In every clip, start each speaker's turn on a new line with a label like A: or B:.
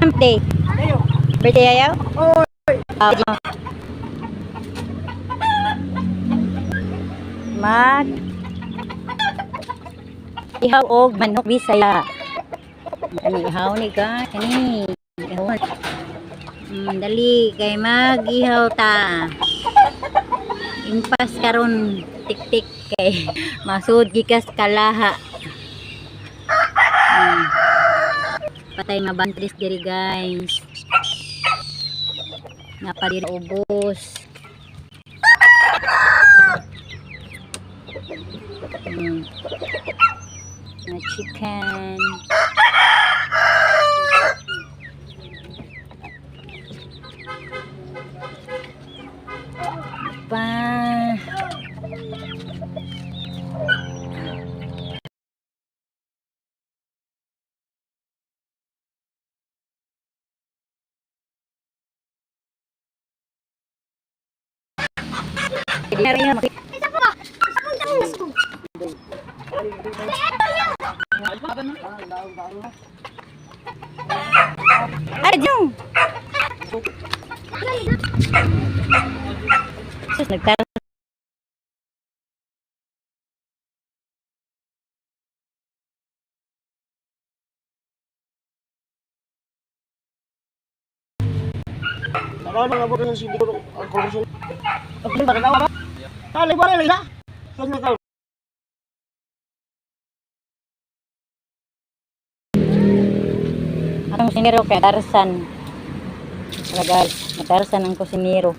A: Birthday. Birthday ayaw? Mag ihaw og manok Bisaya. Kani ihaw ni ka, kani. Dali kay mag-ihaw ta. Impas karon tik-tik kay masud gikas kalaha. Patay mabantris diri guys. Napa diri ubos. Na chicken. Pa. Aduh. Sus nagtar.
B: Kalau nggak boleh sih dulu korupsi. Apa bar tahu apa? Kali boleh lagi dah. Kami tahu.
A: Ang kusinero kay Tarsan. Wala guys, Tarsan ang kusinero.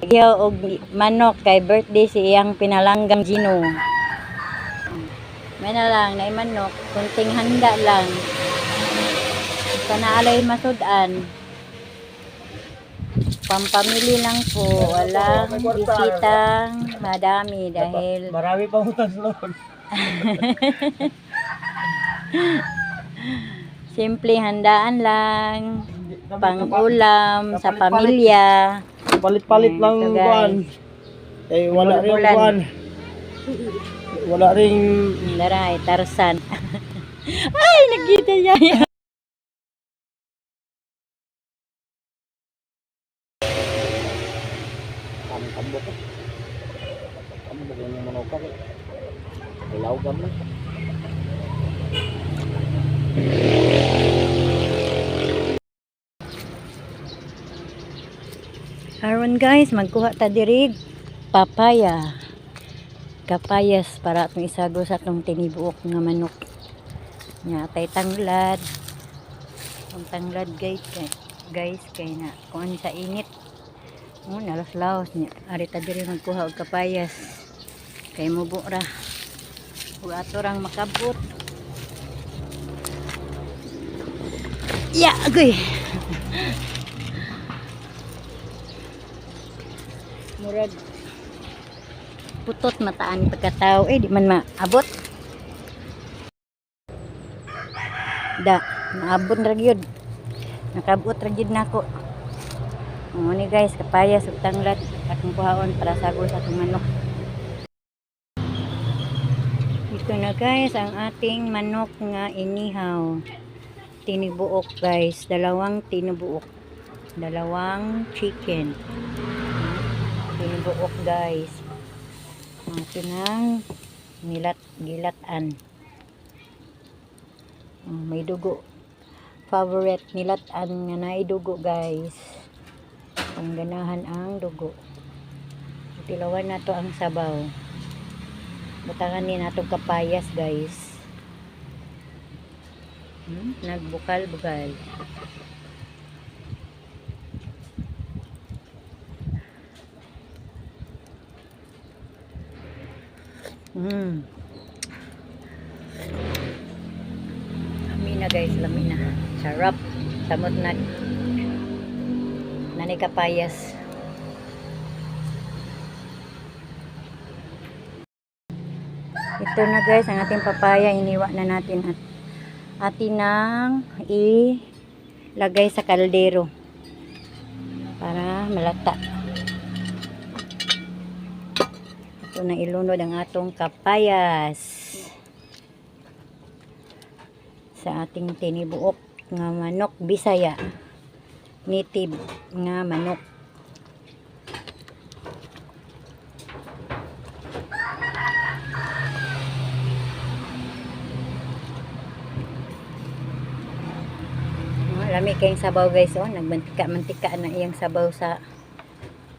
A: Nagyaw og manok kay birthday si iyang pinalanggang Gino. May na lang na manok, kunting handa lang. Kana alay masudan. Pampamili lang po, walang bisitang madami dahil
B: Marami pa utang sa loob.
A: simple handaan lang, pang-ulam sa pamilya.
B: Palit-palit lang
A: So,
B: kuan. Eh wala ring
A: Bulan.
B: kuan. Wala ring
A: Daray, Tarsan. Ay, nagkita niya.
B: tambok. Kamu bagay mo manok ka. Ilaw ka mo.
A: Aron guys, magkuha ta diri papaya. Kapayas para atong isago sa atong tinibuok nga manok. Nya tay tanglad. Ang tanglad guys kay na kuan sa init. Nalas-laos niya. Ari ta diri magkuha og kapayas. Kay mubo ra. Ug ato rang makabot. Ya, agoy. Murag putot mataan pagkatao di man maabot. Da, maabot ra gyud. Nakabot ra gyud nako. Ni guys, kapayas ug tanglad atong kuhaon para sagol sa atong manok. Ito na guys ang ating manok nga inihaw. Tinibuok guys, dalawang tinibuok. Dalawang chicken. Tinibuok guys. Ito nang gilatan. May dugo. Favorite nilatan nga naay dugo guys. Ang ganahan ang dugo. Tilawan na to ang sabaw. Butangan ni natong kapayas guys. Nagbukal-bukal. Lami na guys, lami na. Sarap. Samot na. Nanay kapayas. Ito na guys, ang ating papaya. Iniwa na natin at atin nang ilagay sa kaldero para malata. Ito na ilunod ang atong kapayas. sa ating tinibuok nga manok Bisaya. Native nga manok. Lami kayong sabaw guys, oh, nagmantika-mantika na iyang sabaw sa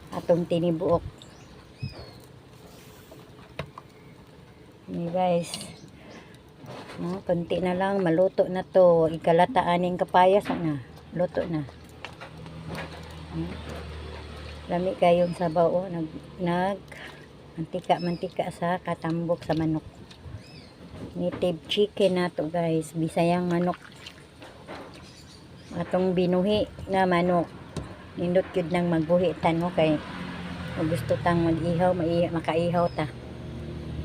A: atong tinibuok. Ni guys. Konti na lang maluto na to. Ikalata aning kapayas na. Luto na. Lami kayong sabaw, oh, mantika-mantika sa katambok sa manok. Native chicken na to guys, Bisayang manok. Atong binuhi nga manok. Nindot yun nang magbuhi tano kay gusto tang mag-ihaw, makaihaw ta.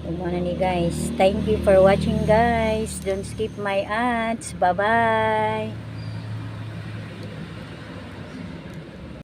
A: Umana ni guys. Thank you for watching guys. Don't skip my ads. Bye bye.